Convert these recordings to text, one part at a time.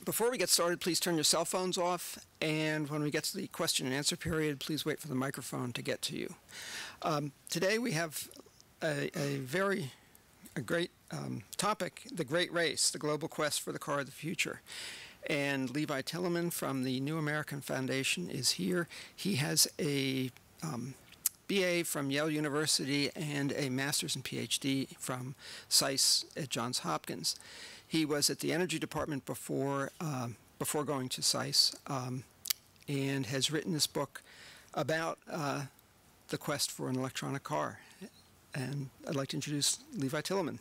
Before we get started, please turn your cell phones off, and when we get to the question and answer period, please wait for the microphone to get to you. Today we have a great topic, the Great Race, the global quest for the car of the future. And Levi Tillemann from the New American Foundation is here. He has a BA from Yale University and a master's and PhD from SAIS at Johns Hopkins. He was at the Energy Department before going to SAIS, and has written this book about the quest for an electronic car. And I'd like to introduce Levi Tillemann.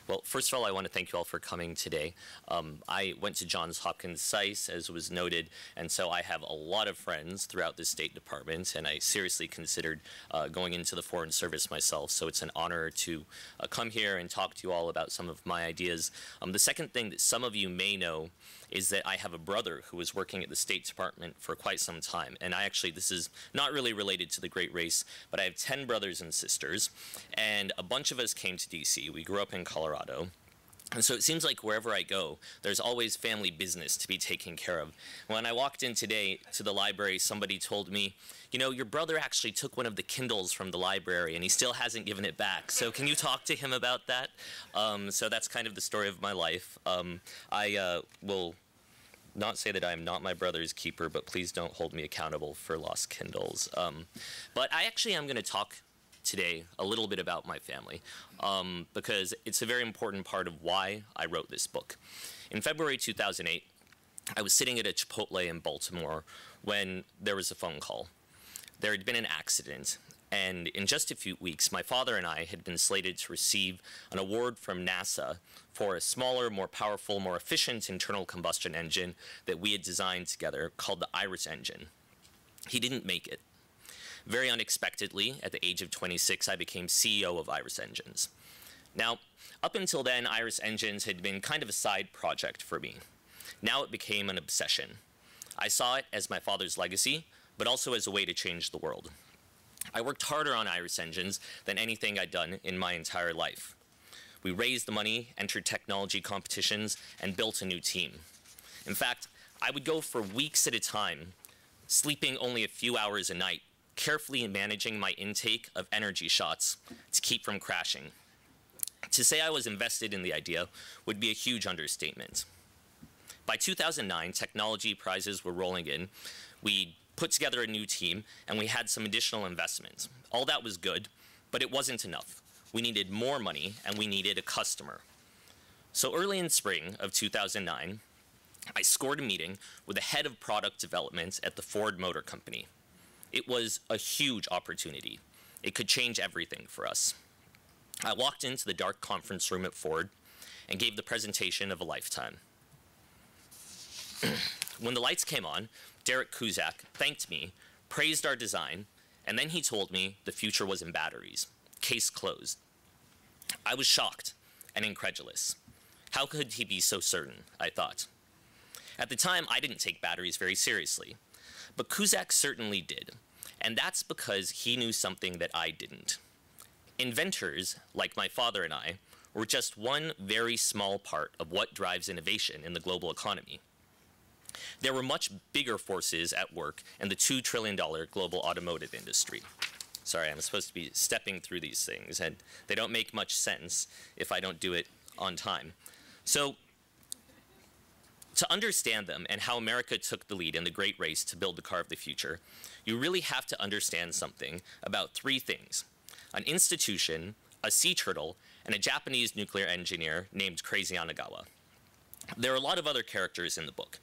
Well, first of all, I want to thank you all for coming today. I went to Johns Hopkins SAIS, as was noted, and so I have a lot of friends throughout the State Department, and I seriously considered going into the Foreign Service myself, so it's an honor to come here and talk to you all about some of my ideas. The second thing that some of you may know is that I have a brother who was working at the State Department for quite some time. And this is not really related to the Great Race, but I have 10 brothers and sisters, and a bunch of us came to DC. We grew up in Colorado. And so it seems like wherever I go, there's always family business to be taken care of. When I walked in today to the library, somebody told me, you know, your brother actually took one of the Kindles from the library and he still hasn't given it back. So can you talk to him about that? So that's kind of the story of my life. I will not say that I am not my brother's keeper, but please don't hold me accountable for lost Kindles. But I actually am going to talk today a little bit about my family, because it's a very important part of why I wrote this book. In February 2008, I was sitting at a Chipotle in Baltimore when there was a phone call. There had been an accident, and in just a few weeks, my father and I had been slated to receive an award from NASA for a smaller, more powerful, more efficient internal combustion engine that we had designed together called the Iris engine. He didn't make it. Very unexpectedly, at the age of 26, I became CEO of Iris Engines. Now, up until then, Iris Engines had been kind of a side project for me. Now it became an obsession. I saw it as my father's legacy, but also as a way to change the world. I worked harder on Iris Engines than anything I'd done in my entire life. We raised the money, entered technology competitions, and built a new team. In fact, I would go for weeks at a time, sleeping only a few hours a night, carefully managing my intake of energy shots to keep from crashing. To say I was invested in the idea would be a huge understatement. By 2009, technology prizes were rolling in. We put together a new team, and we had some additional investments. All that was good, but it wasn't enough. We needed more money, and we needed a customer. So early in spring of 2009, I scored a meeting with the head of product development at the Ford Motor Company. It was a huge opportunity. It could change everything for us. I walked into the dark conference room at Ford and gave the presentation of a lifetime. When the lights came on, Derek Kuzak thanked me, praised our design, and then he told me the future was in batteries. Case closed. I was shocked and incredulous. How could he be so certain, I thought. At the time, I didn't take batteries very seriously, but Kuzak certainly did, and that's because he knew something that I didn't. Inventors, like my father and I, were just one very small part of what drives innovation in the global economy. There were much bigger forces at work in the $2 trillion global automotive industry. Sorry, I'm supposed to be stepping through these things, and they don't make much sense if I don't do it on time. So, to understand them and how America took the lead in the Great Race to build the car of the future, you really have to understand something about three things: an institution, a sea turtle, and a Japanese nuclear engineer named Crazy Onagawa. There are a lot of other characters in the book.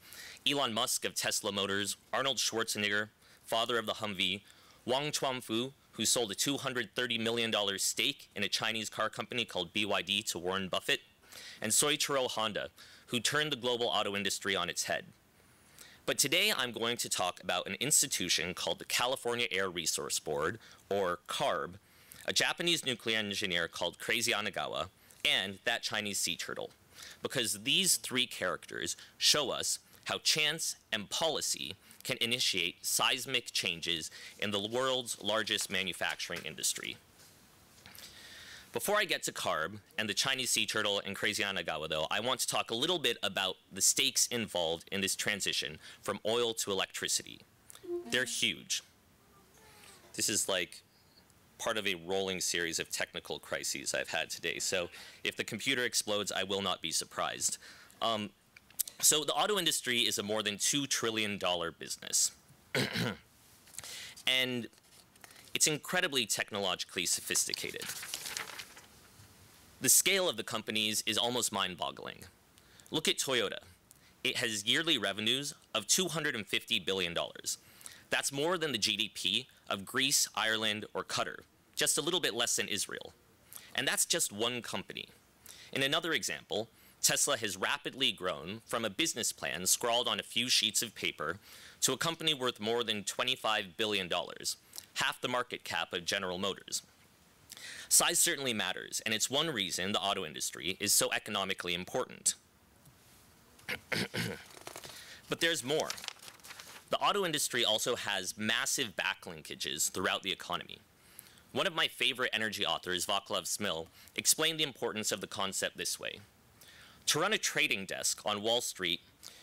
Elon Musk of Tesla Motors, Arnold Schwarzenegger, father of the Humvee, Wang Chuanfu, who sold a $230 million stake in a Chinese car company called BYD to Warren Buffett, and Soichiro Honda, who turned the global auto industry on its head. But today I'm going to talk about an institution called the California Air Resource Board, or CARB, a Japanese nuclear engineer called Crazy Onagawa, and that Chinese sea turtle, because these three characters show us how chance and policy can initiate seismic changes in the world's largest manufacturing industry. Before I get to CARB and the Chinese sea turtle and crazy Onagawa, though, I want to talk a little bit about the stakes involved in this transition from oil to electricity. They're huge. This is like part of a rolling series of technical crises I've had today. So if the computer explodes, I will not be surprised. So the auto industry is a more than $2 trillion business. And it's incredibly technologically sophisticated. The scale of the companies is almost mind-boggling. Look at Toyota. It has yearly revenues of $250 billion. That's more than the GDP of Greece, Ireland, or Qatar, just a little bit less than Israel. And that's just one company. In another example, Tesla has rapidly grown from a business plan scrawled on a few sheets of paper to a company worth more than $25 billion, half the market cap of General Motors. Size certainly matters, and it's one reason the auto industry is so economically important. But there's more. The auto industry also has massive backlinkages throughout the economy. One of my favorite energy authors, Vaclav Smil, explained the importance of the concept this way. To run a trading desk on Wall Street,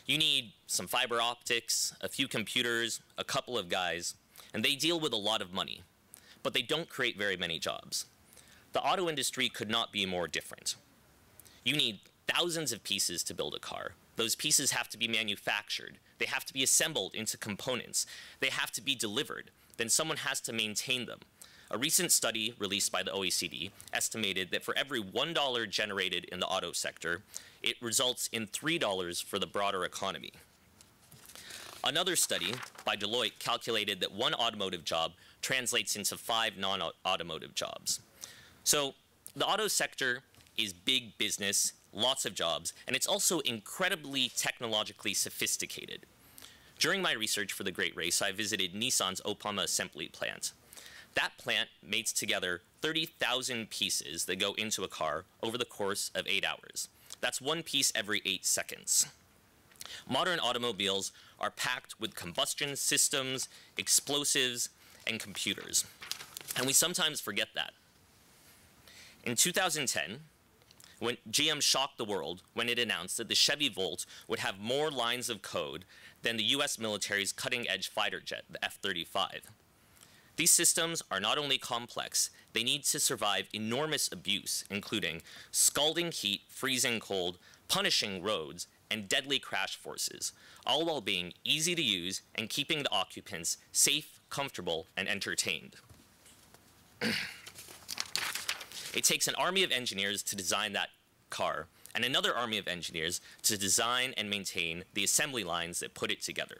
you need some fiber optics, a few computers, a couple of guys, and they deal with a lot of money, but they don't create very many jobs. The auto industry could not be more different. You need thousands of pieces to build a car. Those pieces have to be manufactured. They have to be assembled into components. They have to be delivered. Then someone has to maintain them. A recent study released by the OECD estimated that for every $1 generated in the auto sector, it results in $3 for the broader economy. Another study by Deloitte calculated that one automotive job translates into 5 non-automotive jobs. So the auto sector is big business, lots of jobs, and it's also incredibly technologically sophisticated. During my research for the Great Race, I visited Nissan's Opama assembly plant. That plant mates together 30,000 pieces that go into a car over the course of 8 hours. That's one piece every 8 seconds. Modern automobiles are packed with combustion systems, explosives, and computers. And we sometimes forget that. In 2010, when GM shocked the world when it announced that the Chevy Volt would have more lines of code than the US military's cutting-edge fighter jet, the F-35. These systems are not only complex, they need to survive enormous abuse, including scalding heat, freezing cold, punishing roads, and deadly crash forces, all while being easy to use and keeping the occupants safe, comfortable, and entertained. It takes an army of engineers to design that car, and another army of engineers to design and maintain the assembly lines that put it together.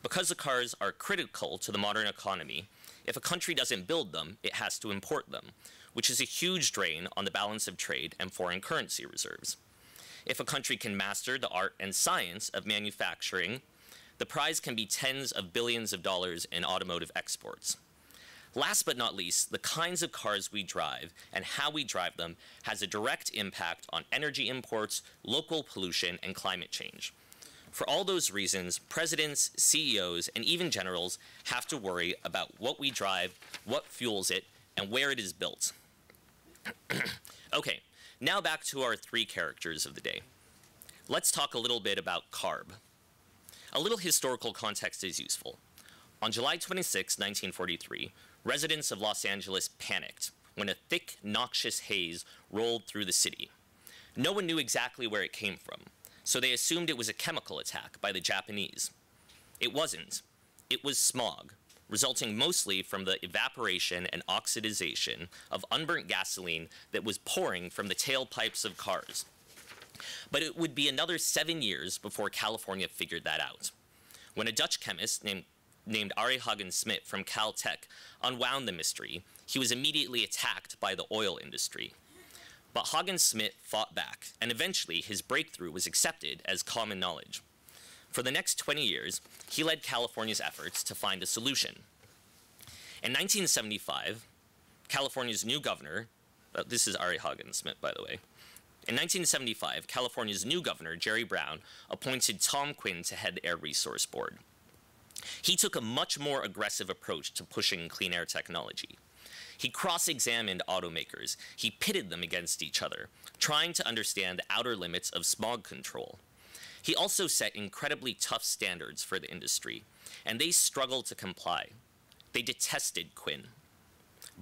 Because the cars are critical to the modern economy, if a country doesn't build them, it has to import them, which is a huge drain on the balance of trade and foreign currency reserves. If a country can master the art and science of manufacturing, the prize can be tens of billions of dollars in automotive exports. Last but not least, the kinds of cars we drive and how we drive them has a direct impact on energy imports, local pollution, and climate change. For all those reasons, presidents, CEOs, and even generals have to worry about what we drive, what fuels it, and where it is built. Okay, now back to our 3 characters of the day. Let's talk a little bit about CARB. A little historical context is useful. On July 26, 1943, residents of Los Angeles panicked when a thick, noxious haze rolled through the city. No one knew exactly where it came from, so they assumed it was a chemical attack by the Japanese. It wasn't. It was smog, resulting mostly from the evaporation and oxidization of unburnt gasoline that was pouring from the tailpipes of cars. But it would be another 7 years before California figured that out. When a Dutch chemist named Arie Hagen-Smit from Caltech unwound the mystery, he was immediately attacked by the oil industry. But Hagen-Smit fought back, and eventually his breakthrough was accepted as common knowledge. For the next 20 years, he led California's efforts to find a solution. In 1975, California's new governor, this is Arie Hagen-Smit, by the way. In 1975, California's new governor, Jerry Brown, appointed Tom Quinn to head the Air Resource Board. He took a much more aggressive approach to pushing clean air technology. He cross-examined automakers. He pitted them against each other, trying to understand the outer limits of smog control. He also set incredibly tough standards for the industry, and they struggled to comply. They detested Quinn.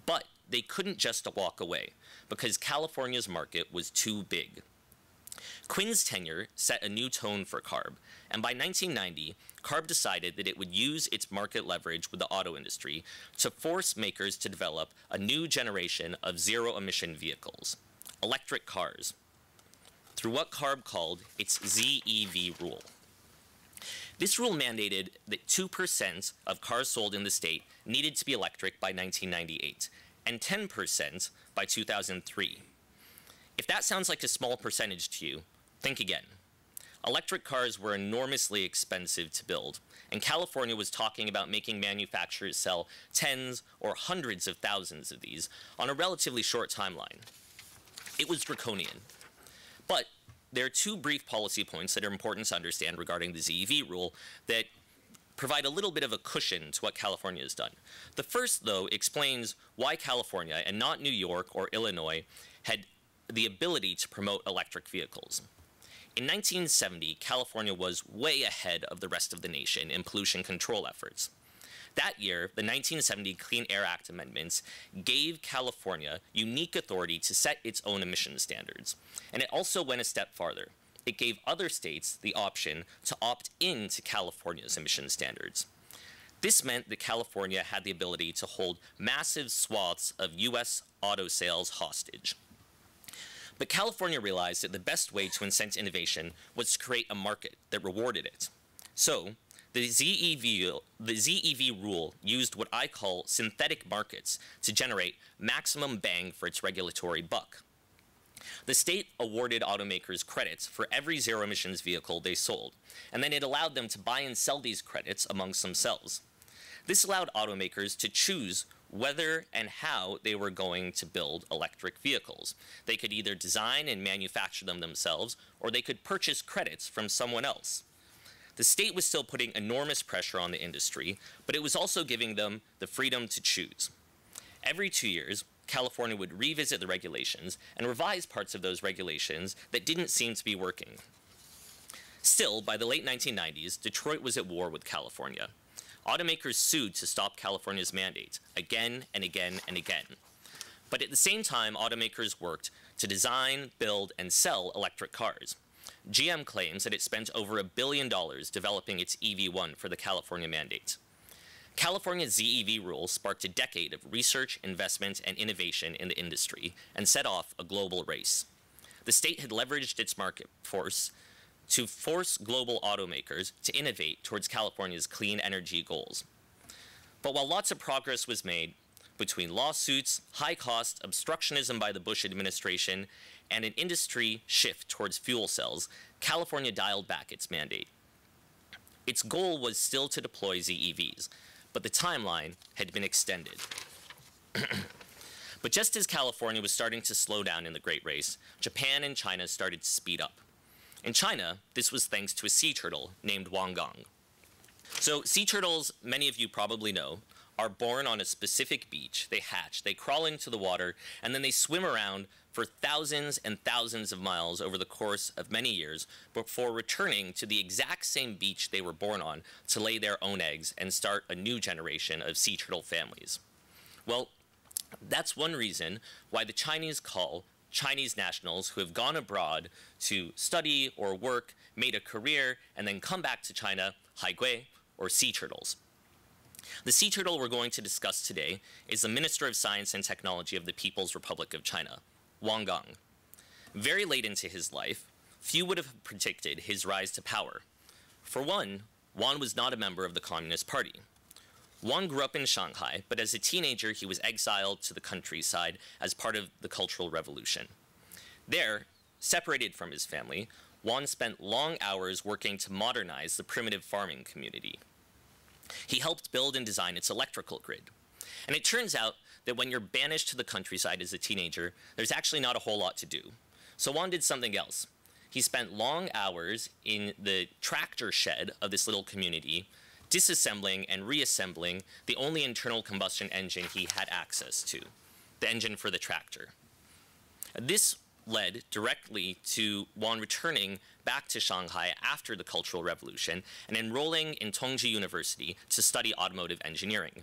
But they couldn't just walk away, because California's market was too big. Quinn's tenure set a new tone for CARB, and by 1990, CARB decided that it would use its market leverage with the auto industry to force makers to develop a new generation of zero-emission vehicles, electric cars, through what CARB called its ZEV rule. This rule mandated that 2% of cars sold in the state needed to be electric by 1998, and 10% by 2003. If that sounds like a small percentage to you, think again. Electric cars were enormously expensive to build, and California was talking about making manufacturers sell tens or hundreds of thousands of these on a relatively short timeline. It was draconian. But there are two brief policy points that are important to understand regarding the ZEV rule that provide a little bit of a cushion to what California has done. The first, though, explains why California, and not New York or Illinois, had the ability to promote electric vehicles. In 1970, California was way ahead of the rest of the nation in pollution control efforts. That year, the 1970 Clean Air Act amendments gave California unique authority to set its own emission standards. And it also went a step farther. It gave other states the option to opt in to California's emission standards. This meant that California had the ability to hold massive swaths of US auto sales hostage. But California realized that the best way to incent innovation was to create a market that rewarded it. So, the ZEV rule used what I call synthetic markets to generate maximum bang for its regulatory buck. The state awarded automakers credits for every zero-emissions vehicle they sold, and then it allowed them to buy and sell these credits amongst themselves. This allowed automakers to choose whether and how they were going to build electric vehicles. They could either design and manufacture them themselves, or they could purchase credits from someone else. The state was still putting enormous pressure on the industry, but it was also giving them the freedom to choose. Every 2 years, California would revisit the regulations and revise parts of those regulations that didn't seem to be working. Still, by the late 1990s, Detroit was at war with California. Automakers sued to stop California's mandates again and again and again. But at the same time, automakers worked to design, build, and sell electric cars. GM claims that it spent over $1 billion developing its EV1 for the California mandate. California's ZEV rules sparked a decade of research, investment, and innovation in the industry and set off a global race. The state had leveraged its market force to force global automakers to innovate towards California's clean energy goals. But while lots of progress was made between lawsuits, high cost, obstructionism by the Bush administration, and an industry shift towards fuel cells, California dialed back its mandate. Its goal was still to deploy ZEVs, but the timeline had been extended. But just as California was starting to slow down in the Great Race, Japan and China started to speed up. In China, this was thanks to a sea turtle named Wangang. So sea turtles, many of you probably know, are born on a specific beach. They hatch, they crawl into the water, and then they swim around for thousands and thousands of miles over the course of many years before returning to the exact same beach they were born on to lay their own eggs and start a new generation of sea turtle families. Well, that's one reason why the Chinese call Chinese nationals who have gone abroad to study or work, made a career, and then come back to China, haigui, or sea turtles. The sea turtle we're going to discuss today is the Minister of Science and Technology of the People's Republic of China, Wangang. Very late into his life, few would have predicted his rise to power. For one, Wan was not a member of the Communist Party. Wan grew up in Shanghai, but as a teenager he was exiled to the countryside as part of the Cultural Revolution. There, separated from his family, Wan spent long hours working to modernize the primitive farming community. He helped build and design its electrical grid. And it turns out that when you're banished to the countryside as a teenager, there's actually not a whole lot to do. So Wan did something else. He spent long hours in the tractor shed of this little community, disassembling and reassembling the only internal combustion engine he had access to. the engine for the tractor. This led directly to Wan returning back to Shanghai after the Cultural Revolution and enrolling in Tongji University to study automotive engineering.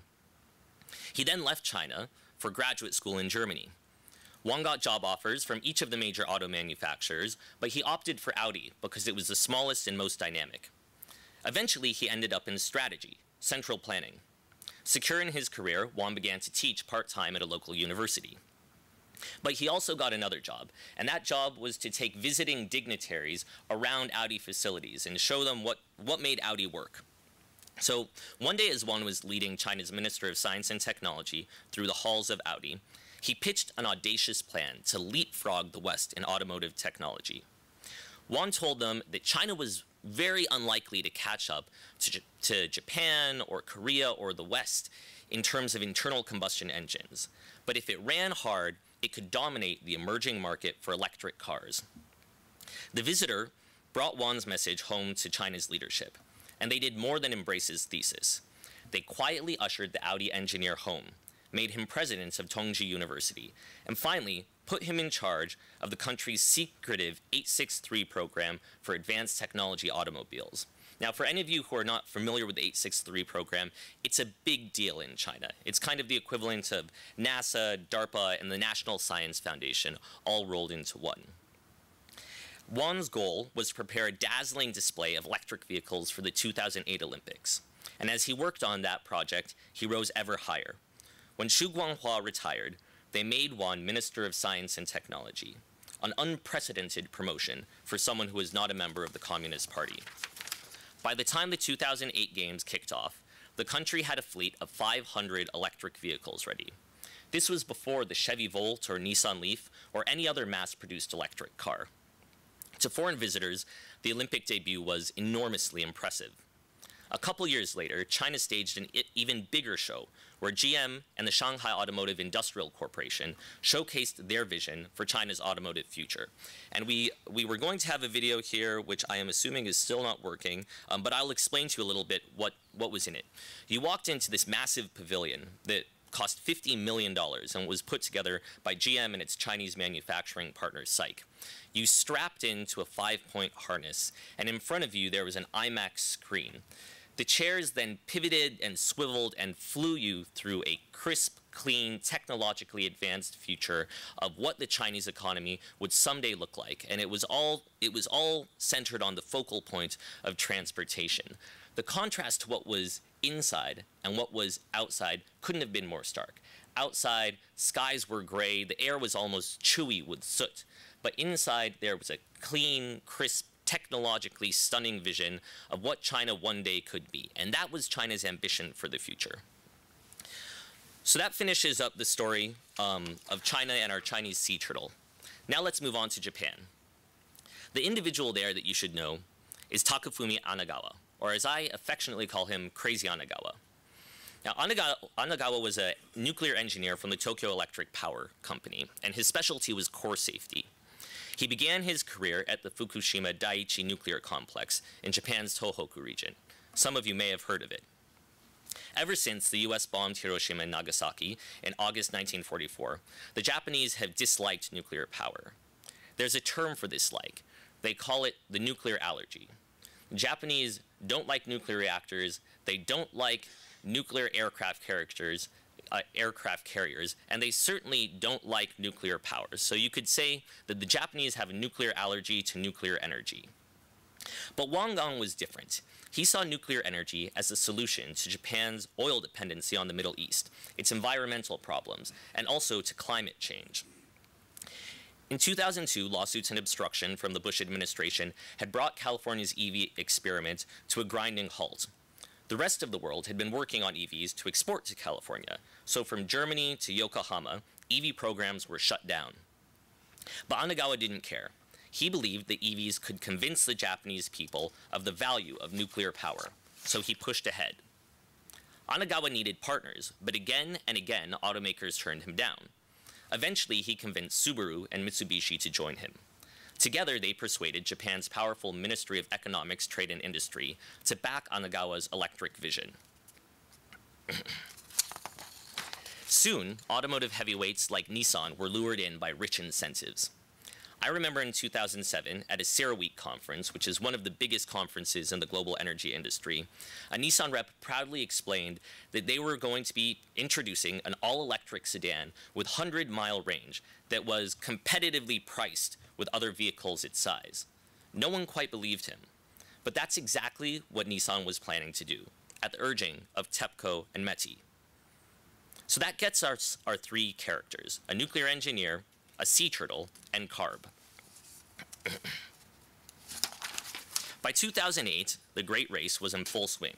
He then left China for graduate school in Germany. Wan got job offers from each of the major auto manufacturers, but he opted for Audi because it was the smallest and most dynamic. Eventually, he ended up in strategy, central planning. Secure in his career, Wan began to teach part-time at a local university. But he also got another job, and that job was to take visiting dignitaries around Audi facilities and show them what made Audi work. So one day as Wan was leading China's Minister of Science and Technology through the halls of Audi, he pitched an audacious plan to leapfrog the West in automotive technology. Wan told them that China was very unlikely to catch up to Japan or Korea or the West in terms of internal combustion engines. But if it ran hard, it could dominate the emerging market for electric cars. The visitor brought Wan's message home to China's leadership, and they did more than embrace his thesis. They quietly ushered the Audi engineer home, made him president of Tongji University, and finally put him in charge of the country's secretive 863 program for advanced technology automobiles. Now, for any of you who are not familiar with the 863 program, it's a big deal in China. It's kind of the equivalent of NASA, DARPA, and the National Science Foundation all rolled into one. Wan's goal was to prepare a dazzling display of electric vehicles for the 2008 Olympics. And as he worked on that project, he rose ever higher. When Xu Guanghua retired, they made Wan Minister of Science and Technology, an unprecedented promotion for someone who was not a member of the Communist Party. By the time the 2008 Games kicked off, the country had a fleet of 500 electric vehicles ready. This was before the Chevy Volt or Nissan Leaf or any other mass-produced electric car. To foreign visitors, the Olympic debut was enormously impressive. A couple years later, China staged an even bigger show where GM and the Shanghai Automotive Industrial Corporation showcased their vision for China's automotive future. And we were going to have a video here, which I am assuming is still not working, but I'll explain to you a little bit what was in it. You walked into this massive pavilion that cost $50 million and was put together by GM and its Chinese manufacturing partner, SAIC. You strapped into a 5-point harness, and in front of you there was an IMAX screen. The chairs then pivoted and swiveled and flew you through a crisp, clean, technologically advanced future of what the Chinese economy would someday look like. And it was all centered on the focal point of transportation. The contrast to what was inside and what was outside couldn't have been more stark. Outside, skies were gray, the air was almost chewy with soot. But inside, there was a clean, crisp, technologically stunning vision of what China one day could be. And that was China's ambition for the future. So that finishes up the story of China and our Chinese sea turtle. Now let's move on to Japan. The individual there that you should know is Takafumi Onagawa, or as I affectionately call him, Crazy Onagawa. Now, Onagawa was a nuclear engineer from the Tokyo Electric Power Company, and his specialty was core safety. He began his career at the Fukushima Daiichi nuclear complex in Japan's Tohoku region. Some of you may have heard of it. Ever since the US bombed Hiroshima and Nagasaki in August 1944, the Japanese have disliked nuclear power. There's a term for this like. They call it the nuclear allergy. The Japanese don't like nuclear reactors, they don't like nuclear aircraft carriers, and they certainly don't like nuclear powers. So you could say that the Japanese have a nuclear allergy to nuclear energy. But Wang Gang was different. He saw nuclear energy as a solution to Japan's oil dependency on the Middle East, its environmental problems, and also to climate change. In 2002, lawsuits and obstruction from the Bush administration had brought California's EV experiment to a grinding halt. The rest of the world had been working on EVs to export to California, so from Germany to Yokohama, EV programs were shut down. But Onagawa didn't care. He believed that EVs could convince the Japanese people of the value of nuclear power, so he pushed ahead. Onagawa needed partners, but again and again, automakers turned him down. Eventually, he convinced Subaru and Mitsubishi to join him. Together, they persuaded Japan's powerful Ministry of Economics, Trade and Industry to back Onagawa's electric vision. Soon, automotive heavyweights like Nissan were lured in by rich incentives. I remember in 2007, at a CERAWeek conference, which is one of the biggest conferences in the global energy industry, a Nissan rep proudly explained that they were going to be introducing an all-electric sedan with 100-mile range that was competitively priced with other vehicles its size. No one quite believed him. But that's exactly what Nissan was planning to do, at the urging of TEPCO and METI. So that gets us our three characters: a nuclear engineer, a sea turtle, and CARB. By 2008, the Great Race was in full swing.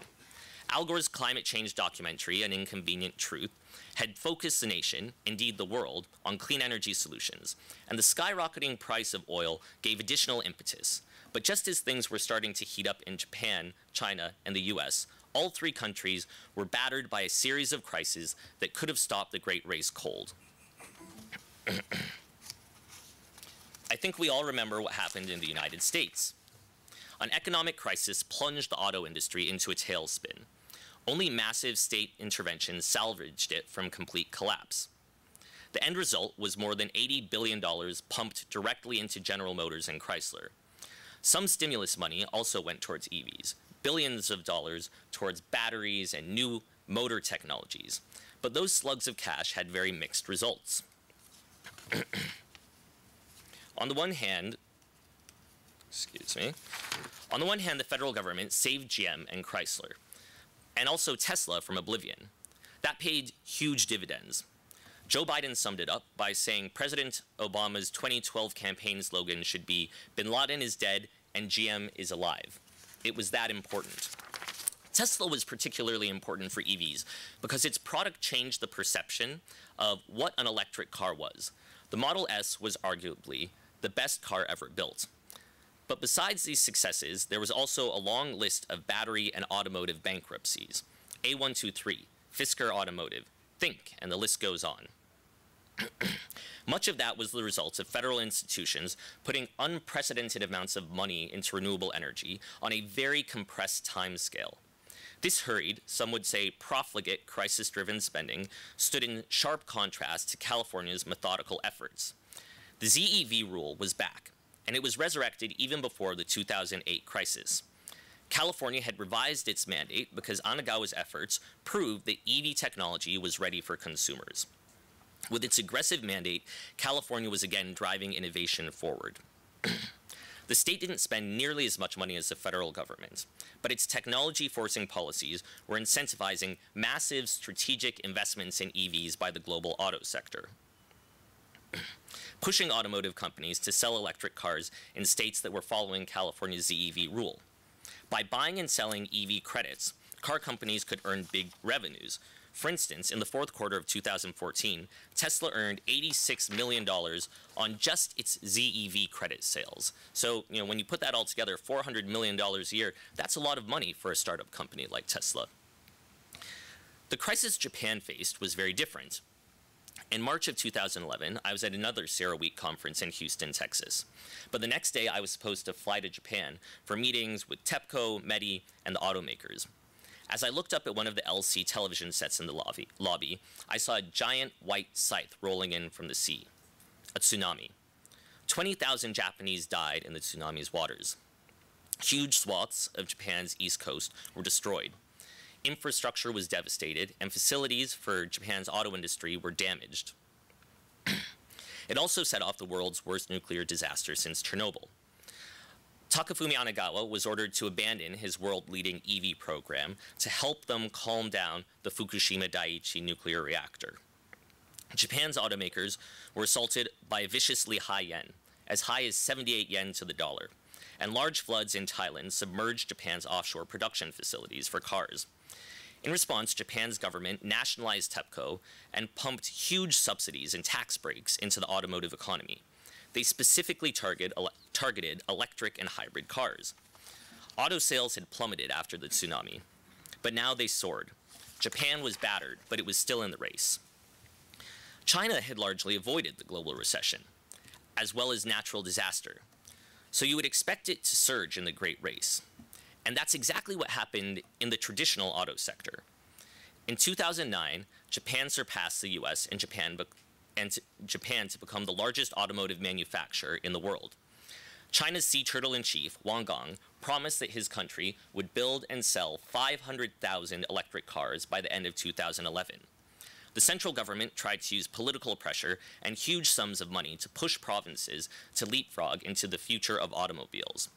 Al Gore's climate change documentary, An Inconvenient Truth, had focused the nation, indeed the world, on clean energy solutions, and the skyrocketing price of oil gave additional impetus. But just as things were starting to heat up in Japan, China, and the US, all three countries were battered by a series of crises that could have stopped the Great Race cold. I think we all remember what happened in the United States. An economic crisis plunged the auto industry into a tailspin. Only massive state intervention salvaged it from complete collapse. The end result was more than $80 billion pumped directly into General Motors and Chrysler. Some stimulus money also went towards EVs, billions of dollars towards batteries and new motor technologies. But those slugs of cash had very mixed results. On the one hand, the federal government saved GM and Chrysler, and also Tesla from oblivion. That paid huge dividends. Joe Biden summed it up by saying President Obama's 2012 campaign slogan should be, "Bin Laden is dead and GM is alive." It was that important. Tesla was particularly important for EVs because its product changed the perception of what an electric car was. The Model S was arguably the best car ever built. But besides these successes, there was also a long list of battery and automotive bankruptcies. A123, Fisker Automotive, Think, and the list goes on. Much of that was the result of federal institutions putting unprecedented amounts of money into renewable energy on a very compressed time scale. This hurried, some would say profligate, crisis-driven spending stood in sharp contrast to California's methodical efforts. The ZEV rule was back, and it was resurrected even before the 2008 crisis. California had revised its mandate because Onagawa's efforts proved that EV technology was ready for consumers. With its aggressive mandate, California was again driving innovation forward. The state didn't spend nearly as much money as the federal government, but its technology-forcing policies were incentivizing massive strategic investments in EVs by the global auto sector, pushing automotive companies to sell electric cars in states that were following California's ZEV rule. By buying and selling EV credits, car companies could earn big revenues. For instance, in the fourth quarter of 2014, Tesla earned $86 million on just its ZEV credit sales. So, when you put that all together, $400 million a year, that's a lot of money for a startup company like Tesla. The crisis Japan faced was very different. In March of 2011, I was at another CERAWeek conference in Houston, Texas. But the next day, I was supposed to fly to Japan for meetings with TEPCO, METI, and the automakers. As I looked up at one of the LC television sets in the lobby, I saw a giant white scythe rolling in from the sea. A tsunami. 20,000 Japanese died in the tsunami's waters. Huge swaths of Japan's east coast were destroyed. Infrastructure was devastated, and facilities for Japan's auto industry were damaged. It also set off the world's worst nuclear disaster since Chernobyl. Takafumi Onagawa was ordered to abandon his world-leading EV program to help them calm down the Fukushima Daiichi nuclear reactor. Japan's automakers were assaulted by a viciously high yen, as high as 78 yen to the dollar, and large floods in Thailand submerged Japan's offshore production facilities for cars. In response, Japan's government nationalized TEPCO and pumped huge subsidies and tax breaks into the automotive economy. They specifically targeted electric and hybrid cars. Auto sales had plummeted after the tsunami, but now they soared. Japan was battered, but it was still in the race. China had largely avoided the global recession, as well as natural disaster. So you would expect it to surge in the Great Race. And that's exactly what happened in the traditional auto sector. In 2009, Japan surpassed the US and Japan to become the largest automotive manufacturer in the world. China's sea turtle-in-chief, Wang Gang, promised that his country would build and sell 500,000 electric cars by the end of 2011. The central government tried to use political pressure and huge sums of money to push provinces to leapfrog into the future of automobiles.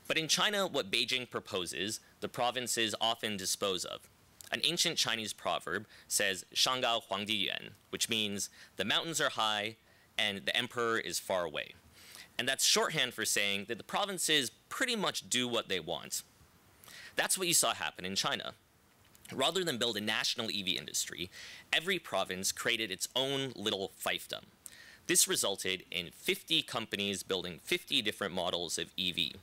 But in China, what Beijing proposes, the provinces often dispose of. An ancient Chinese proverb says, "Shanggao Huangdi Yuan," which means the mountains are high and the emperor is far away. And that's shorthand for saying that the provinces pretty much do what they want. That's what you saw happen in China. Rather than build a national EV industry, every province created its own little fiefdom. This resulted in 50 companies building 50 different models of EV.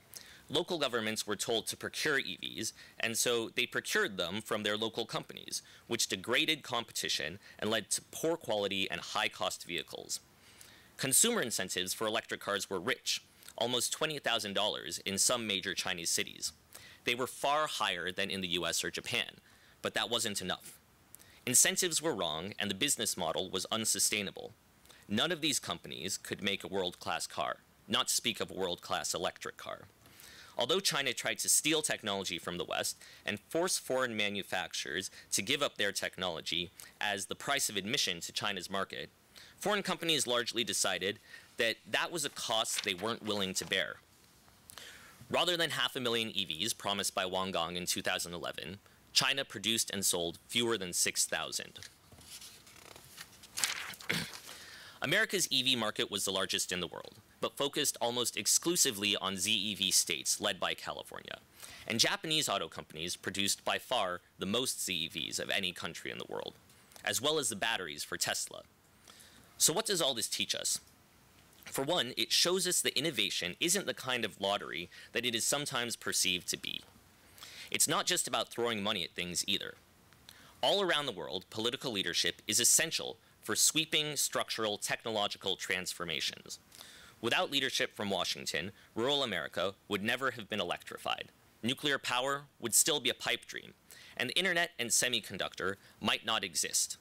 Local governments were told to procure EVs, and so they procured them from their local companies, which degraded competition and led to poor quality and high-cost vehicles. Consumer incentives for electric cars were rich, almost $20,000 in some major Chinese cities. They were far higher than in the US or Japan, but that wasn't enough. Incentives were wrong, and the business model was unsustainable. None of these companies could make a world-class car, not to speak of a world-class electric car. Although China tried to steal technology from the West and force foreign manufacturers to give up their technology as the price of admission to China's market, foreign companies largely decided that that was a cost they weren't willing to bear. Rather than 500,000 EVs promised by Wang Gang in 2011, China produced and sold fewer than 6,000. America's EV market was the largest in the world, but focused almost exclusively on ZEV states led by California. And Japanese auto companies produced by far the most ZEVs of any country in the world, as well as the batteries for Tesla. So what does all this teach us? For one, it shows us that innovation isn't the kind of lottery that it is sometimes perceived to be. It's not just about throwing money at things either. All around the world, political leadership is essential for sweeping structural technological transformations. Without leadership from Washington, rural America would never have been electrified. Nuclear power would still be a pipe dream, and the internet and semiconductor might not exist.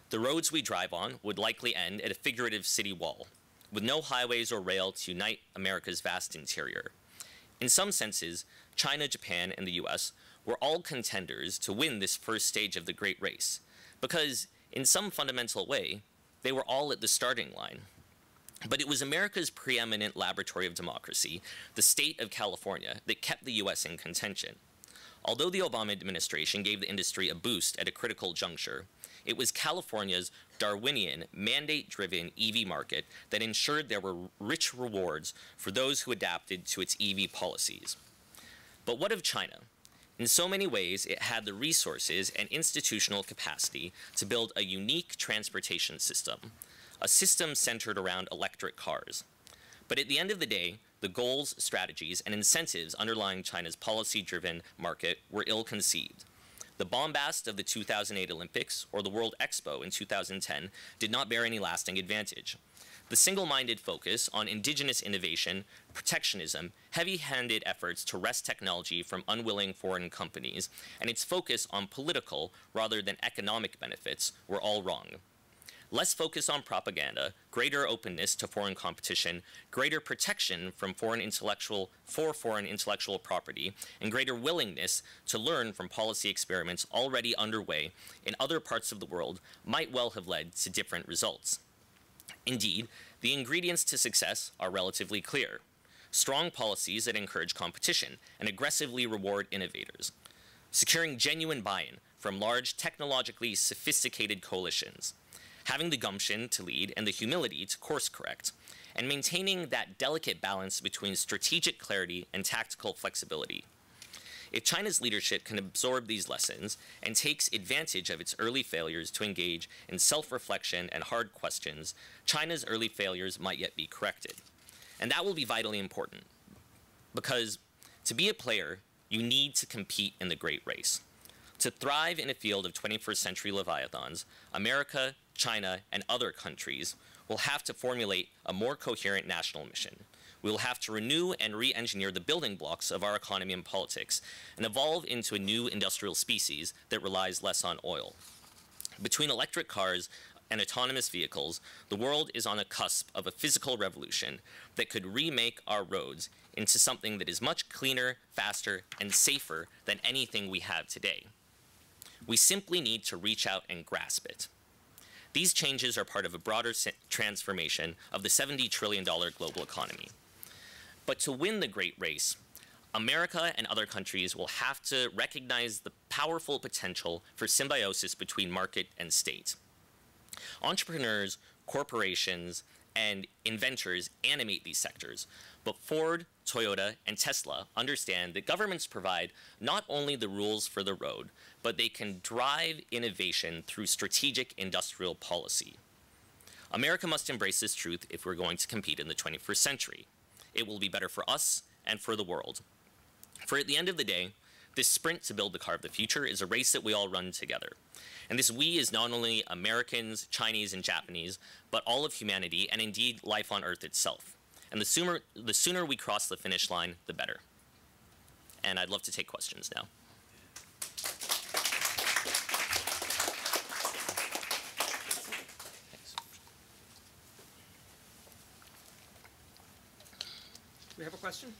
The roads we drive on would likely end at a figurative city wall, with no highways or rail to unite America's vast interior. In some senses, China, Japan, and the US were all contenders to win this first stage of the Great Race, because in some fundamental way, they were all at the starting line. But it was America's preeminent laboratory of democracy, the state of California, that kept the US in contention. Although the Obama administration gave the industry a boost at a critical juncture, it was California's Darwinian, mandate-driven EV market that ensured there were rich rewards for those who adapted to its EV policies. But what of China? In so many ways, it had the resources and institutional capacity to build a unique transportation system, a system centered around electric cars. But at the end of the day, the goals, strategies, and incentives underlying China's policy-driven market were ill-conceived. The bombast of the 2008 Olympics or the World Expo in 2010 did not bear any lasting advantage. The single-minded focus on indigenous innovation, protectionism, heavy-handed efforts to wrest technology from unwilling foreign companies, and its focus on political rather than economic benefits were all wrong. Less focus on propaganda, greater openness to foreign competition, greater protection from foreign intellectual property, and greater willingness to learn from policy experiments already underway in other parts of the world might well have led to different results. Indeed, the ingredients to success are relatively clear. Strong policies that encourage competition and aggressively reward innovators. Securing genuine buy-in from large, technologically sophisticated coalitions. Having the gumption to lead and the humility to course correct, and maintaining that delicate balance between strategic clarity and tactical flexibility. If China's leadership can absorb these lessons and takes advantage of its early failures to engage in self-reflection and hard questions, China's early failures might yet be corrected. And that will be vitally important, because to be a player, you need to compete in the Great Race. To thrive in a field of 21st century leviathans, America, China, and other countries will have to formulate a more coherent national mission, We will have to renew and re-engineer the building blocks of our economy and politics and evolve into a new industrial species that relies less on oil. Between electric cars and autonomous vehicles, the world is on the cusp of a physical revolution that could remake our roads into something that is much cleaner, faster, and safer than anything we have today. We simply need to reach out and grasp it. These changes are part of a broader transformation of the $70 trillion global economy. But to win the great race, America and other countries will have to recognize the powerful potential for symbiosis between market and state. Entrepreneurs, corporations, and inventors animate these sectors, but Ford, Toyota, and Tesla understand that governments provide not only the rules for the road, but they can drive innovation through strategic industrial policy. America must embrace this truth if we're going to compete in the 21st century. It will be better for us and for the world. For at the end of the day, this sprint to build the car of the future is a race that we all run together. And this we is not only Americans, Chinese, and Japanese, but all of humanity, and indeed life on Earth itself. And the sooner we cross the finish line, the better. And I'd love to take questions now. Thanks. Do we have a question?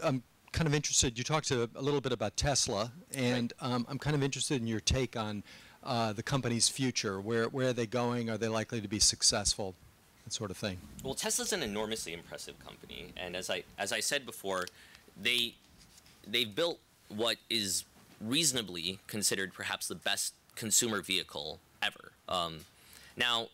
I'm kind of interested, you talked a little bit about Tesla, and I'm kind of interested in your take on the company's future. Where are they going? Are they likely to be successful? That sort of thing. Well, Tesla's an enormously impressive company, and as I said before, they've built what is reasonably considered perhaps the best consumer vehicle ever. Now,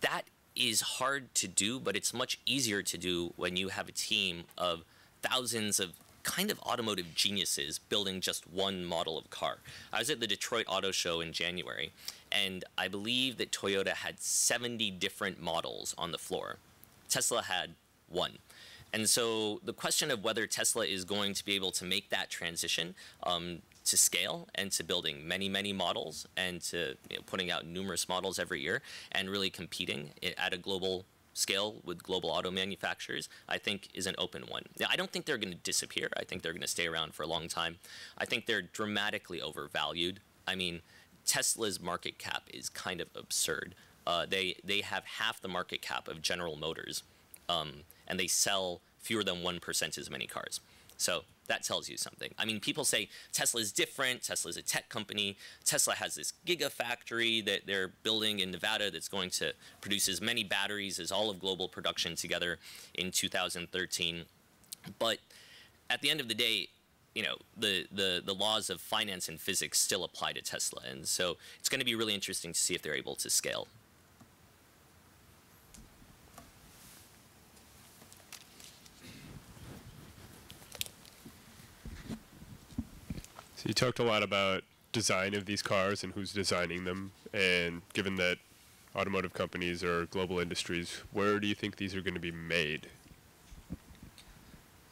that is hard to do, but it's much easier to do when you have a team of thousands of kind of automotive geniuses building just one model of car. I was at the Detroit Auto Show in January, and I believe that Toyota had 70 different models on the floor. Tesla had one. And so the question of whether Tesla is going to be able to make that transition to scale and to building many, many models and to putting out numerous models every year and really competing at a global scale with global auto manufacturers, I think is an open one. Now, I don't think they're going to disappear. I think they're going to stay around for a long time. I think they're dramatically overvalued. I mean, Tesla's market cap is kind of absurd. They have half the market cap of General Motors, and they sell fewer than 1% as many cars. So that tells you something. I mean, people say Tesla is different. Tesla is a tech company. Tesla has this gigafactory that they're building in Nevada that's going to produce as many batteries as all of global production together in 2013. But at the end of the day, the laws of finance and physics still apply to Tesla. And so it's going to be really interesting to see if they're able to scale. So you talked a lot about design of these cars and who's designing them, and given that automotive companies are global industries, where do you think these are going to be made?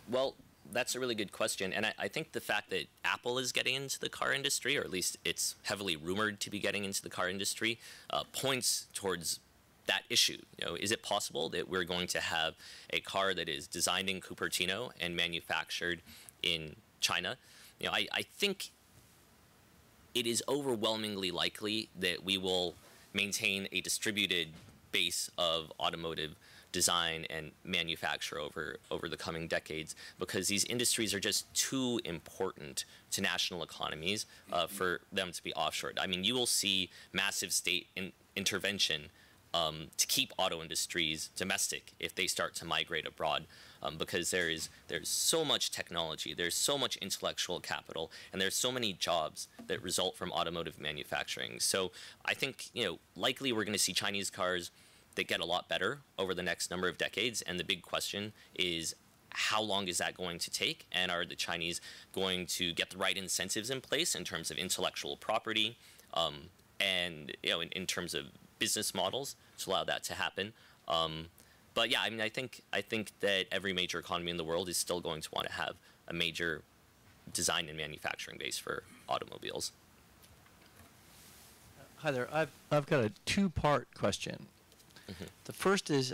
Well, that's a really good question, and I think the fact that Apple is getting into the car industry, or at least it's heavily rumored to be getting into the car industry, points towards that issue. Is it possible that we're going to have a car that is designed in Cupertino and manufactured in China? I think it is overwhelmingly likely that we will maintain a distributed base of automotive design and manufacture over the coming decades, because these industries are just too important to national economies for them to be offshored. I mean, you will see massive state intervention to keep auto industries domestic if they start to migrate abroad, because there's so much technology, there's so much intellectual capital, and there's so many jobs that result from automotive manufacturing. So I think likely we're going to see Chinese cars that get a lot better over the next number of decades, and the big question is, how long is that going to take, and are the Chinese going to get the right incentives in place in terms of intellectual property, and in terms of business models to allow that to happen. But yeah, I mean, I think that every major economy in the world is still going to want to have a major design and manufacturing base for automobiles. Hi there. I've got a two-part question. The first is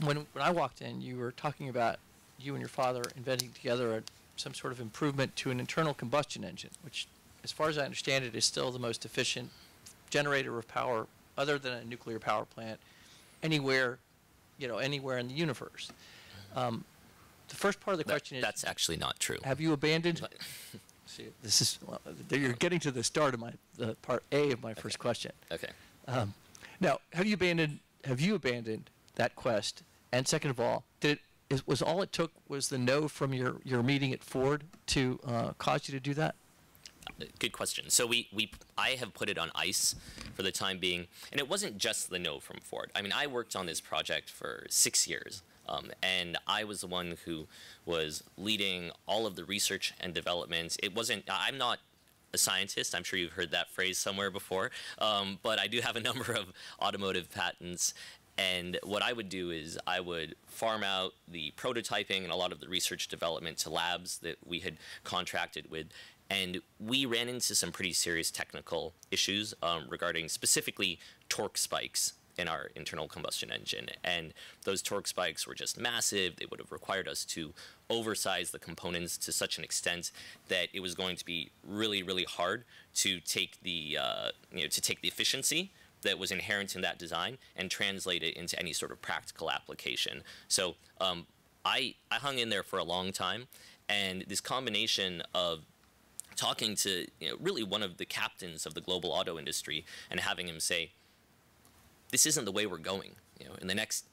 when I walked in, you were talking about you and your father inventing together some sort of improvement to an internal combustion engine, which, as far as I understand it, is still the most efficient generator of power, other than a nuclear power plant, anywhere in the universe. The first part of the question is... That's actually not true. Have you abandoned... See, this is... Well, you're getting to the start of the part A of my first question. Okay. Now, have you abandoned that quest? And second of all, was all it took was the no from your meeting at Ford to cause you to do that? Good question. So I have put it on ice for the time being, and it wasn't just the no from Ford. I mean, I worked on this project for 6 years, and I was the one who was leading all of the research and development. I'm not a scientist. I'm sure you've heard that phrase somewhere before, but I do have a number of automotive patents. And what I would do is I would farm out the prototyping and a lot of the research development to labs that we had contracted with. And we ran into some pretty serious technical issues regarding specifically torque spikes in our internal combustion engine. And those torque spikes were just massive. They would have required us to oversize the components to such an extent that it was going to be really, really hard to take the efficiency that was inherent in that design and translate it into any sort of practical application. So I hung in there for a long time, and this combination of talking to really one of the captains of the global auto industry and having him say, this isn't the way we're going. In the next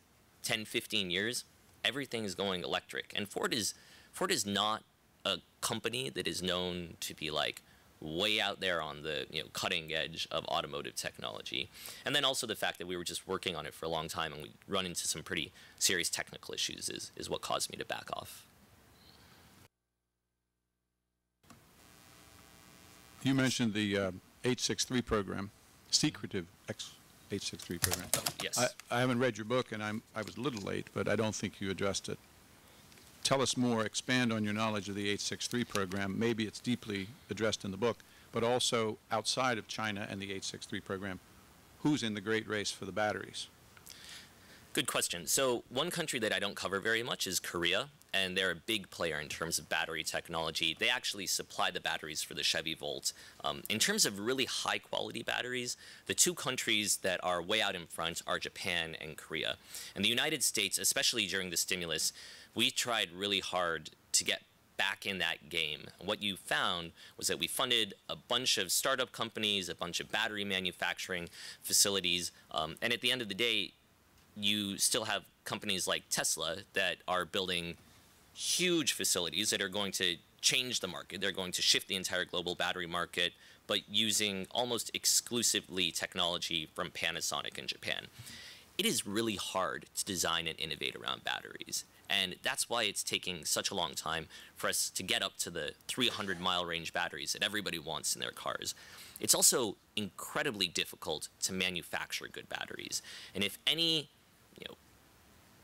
10, 15 years, everything is going electric. And Ford is not a company that is known to be like way out there on the cutting edge of automotive technology. And then also the fact that we were just working on it for a long time and we run into some pretty serious technical issues is what caused me to back off. You mentioned the 863 program, secretive 863 program. Yes. I haven't read your book, and I was a little late, but I don't think you addressed it. Tell us more, expand on your knowledge of the 863 program. Maybe it's deeply addressed in the book, but also outside of China and the 863 program, who's in the great race for the batteries? Good question. So one country that I don't cover very much is Korea, and they're a big player in terms of battery technology. They actually supply the batteries for the Chevy Volt. In terms of really high-quality batteries, the two countries that are way out in front are Japan and Korea. And the United States, especially during the stimulus, we tried really hard to get back in that game. What you found was that we funded a bunch of startup companies, a bunch of battery manufacturing facilities, and at the end of the day, you still have companies like Tesla that are building huge facilities that are going to change the market. They're going to shift the entire global battery market, but using almost exclusively technology from Panasonic in Japan. It is really hard to design and innovate around batteries. And that's why it's taking such a long time for us to get up to the 300-mile range batteries that everybody wants in their cars. It's also incredibly difficult to manufacture good batteries. And if any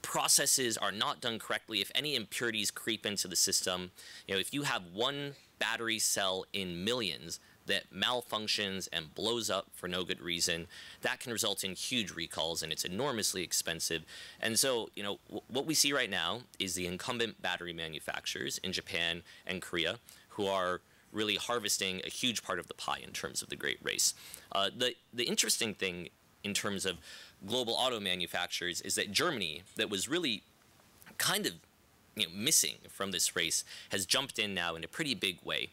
processes are not done correctly, if any impurities creep into the system, if you have one battery cell in millions that malfunctions and blows up for no good reason, that can result in huge recalls, and it's enormously expensive. And so, what we see right now is the incumbent battery manufacturers in Japan and Korea who are really harvesting a huge part of the pie in terms of the Great Race. The interesting thing in terms of global auto manufacturers is that Germany, that was really kind of missing from this race, has jumped in now in a pretty big way,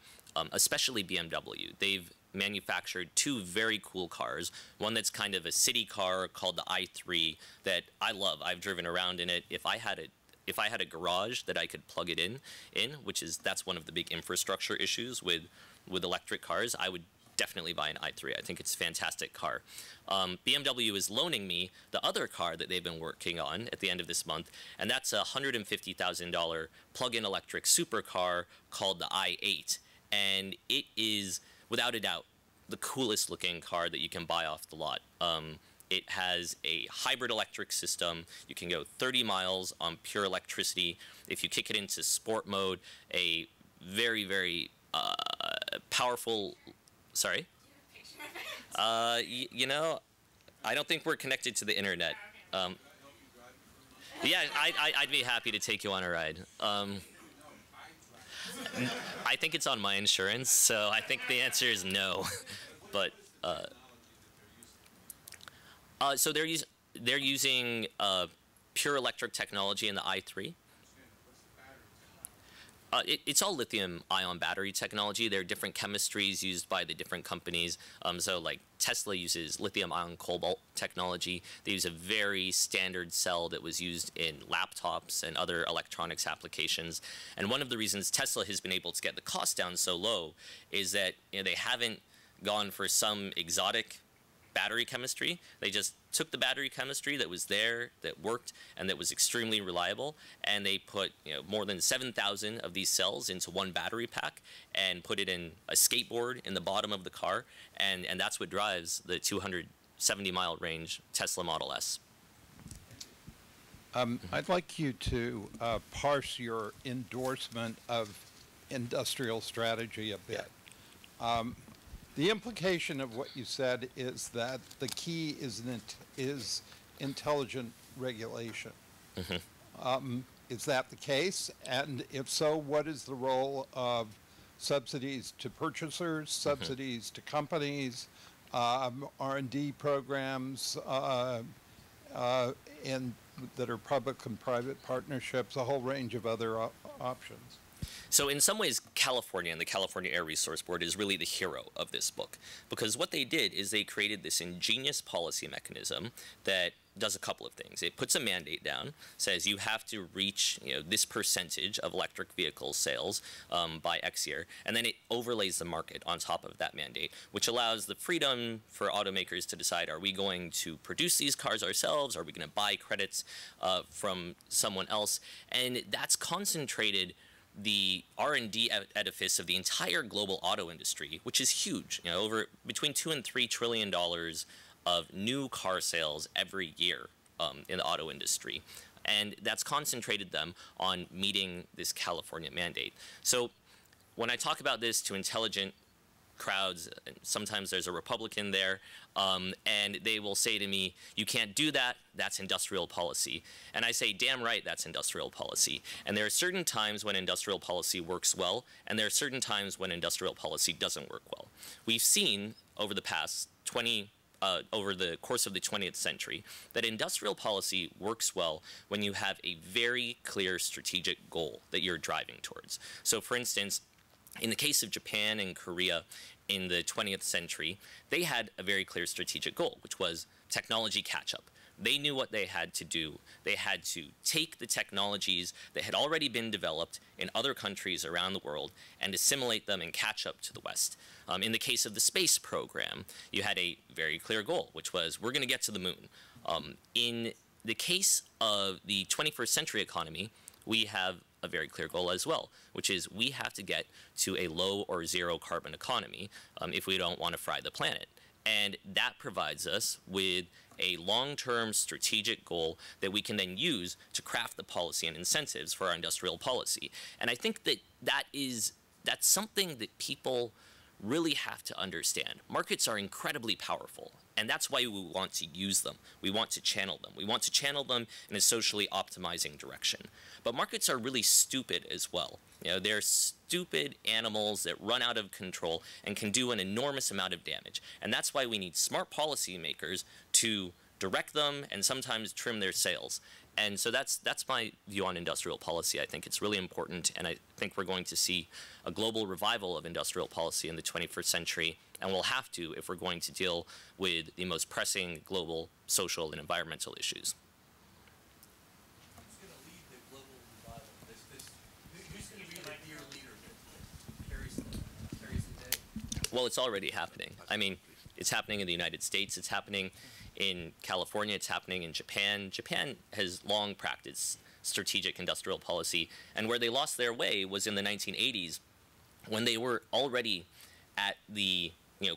especially BMW. They've manufactured two very cool cars, one that's kind of a city car called the i3 that I love. I've driven around in it. If I had a garage that I could plug it in, that's one of the big infrastructure issues with electric cars, I would definitely buy an i3. I think it's a fantastic car. BMW is loaning me the other car that they've been working on at the end of this month, and that's a $150,000 plug-in electric supercar called the i8. And it is, without a doubt, the coolest looking car that you can buy off the lot. It has a hybrid electric system. You can go 30 miles on pure electricity. If you kick it into sport mode, a very, very powerful. Sorry. You know, I don't think we're connected to the internet. Yeah, I'd be happy to take you on a ride. I think it's on my insurance, so I think the answer is no. But so they're using pure electric technology in the i3. It's all lithium-ion battery technology. There are different chemistries used by the different companies. So like Tesla uses lithium-ion cobalt technology. They use a very standard cell that was used in laptops and other electronics applications. And one of the reasons Tesla has been able to get the cost down so low is that they haven't gone for some exotic battery chemistry. They just took the battery chemistry that was there, that worked, and that was extremely reliable, and they put more than 7,000 of these cells into one battery pack and put it in a skateboard in the bottom of the car, and that's what drives the 270-mile range Tesla Model S. I'd like you to parse your endorsement of industrial strategy a bit. The implication of what you said is that the key is intelligent regulation. Mm-hmm. Is that the case? And if so, what is the role of subsidies to purchasers, subsidies to companies, R&D programs, and that are public and private partnerships, a whole range of other options? So in some ways, California and the California Air Resource Board is really the hero of this book, because what they did is they created this ingenious policy mechanism that does a couple of things. It puts a mandate down, says you have to reach this percentage of electric vehicle sales by X year, and then it overlays the market on top of that mandate, which allows the freedom for automakers to decide, are we going to produce these cars ourselves? Are we going to buy credits from someone else? And that's concentrated the R&D edifice of the entire global auto industry, which is huge, over between $2 and $3 trillion of new car sales every year in the auto industry. And that's concentrated them on meeting this California mandate. So when I talk about this to intelligent crowds, sometimes there's a Republican there, and they will say to me, you can't do that, that's industrial policy. And I say, damn right, that's industrial policy. And there are certain times when industrial policy works well, and there are certain times when industrial policy doesn't work well. We've seen over the past over the course of the 20th century, that industrial policy works well when you have a very clear strategic goal that you're driving towards. So for instance, in the case of Japan and Korea in the 20th century, they had a very clear strategic goal, which was technology catch-up. They knew what they had to do. They had to take the technologies that had already been developed in other countries around the world and assimilate them and catch up to the West. In the case of the space program, you had a very clear goal, which was we're going to get to the moon. In the case of the 21st century economy, we have a very clear goal as well, which is we have to get to a low or zero carbon economy if we don't want to fry the planet. And that provides us with a long-term strategic goal that we can then use to craft the policy and incentives for our industrial policy. And I think that that's something that people really have to understand. Markets are incredibly powerful, and that's why we want to use them. We want to channel them. We want to channel them in a socially optimizing direction. But markets are really stupid as well. They're stupid animals that run out of control and can do an enormous amount of damage. And that's why we need smart policymakers to direct them and sometimes trim their sails. And so that's my view on industrial policy. I think it's really important, and I think we're going to see a global revival of industrial policy in the 21st century, and we'll have to if we're going to deal with the most pressing global social and environmental issues. Who's going to lead the global revival? Who's going to be the dear leader that carries the day? Well, it's already happening. I mean, it's happening in the United States. It's happening in California. It's happening in Japan. Japan has long practiced strategic industrial policy, and where they lost their way was in the 1980s when they were already at the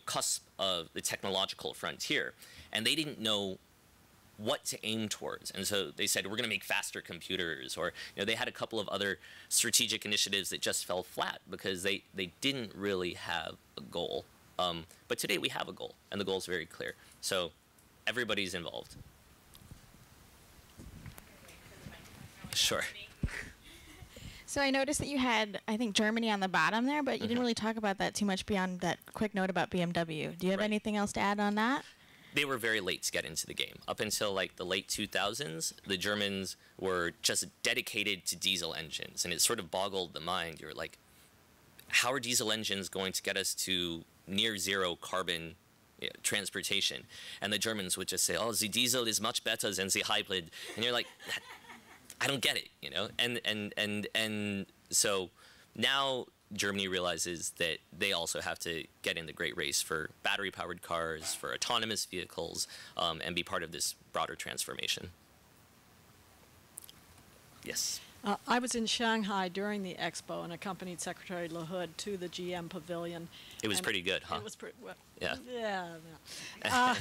cusp of the technological frontier, and they didn't know what to aim towards. And so they said, we're going to make faster computers, or they had a couple of other strategic initiatives that just fell flat because they didn't really have a goal. But today we have a goal, and the goal is very clear. So everybody's involved. Sure. So I noticed that you had, I think, Germany on the bottom there, but you didn't really talk about that too much beyond that quick note about BMW. Do you have anything else to add on that? They were very late to get into the game. Up until like the late 2000s, the Germans were just dedicated to diesel engines, and it sort of boggled the mind. You're like, how are diesel engines going to get us to near zero carbon transportation? And the Germans would just say, oh, the diesel is much better than the hybrid. And you're like, I don't get it, And so now Germany realizes that they also have to get in the great race for battery-powered cars, for autonomous vehicles, and be part of this broader transformation. Yes. I was in Shanghai during the expo and accompanied Secretary LaHood to the GM pavilion. It was pretty good, huh? It was pretty well. Yeah. Yeah.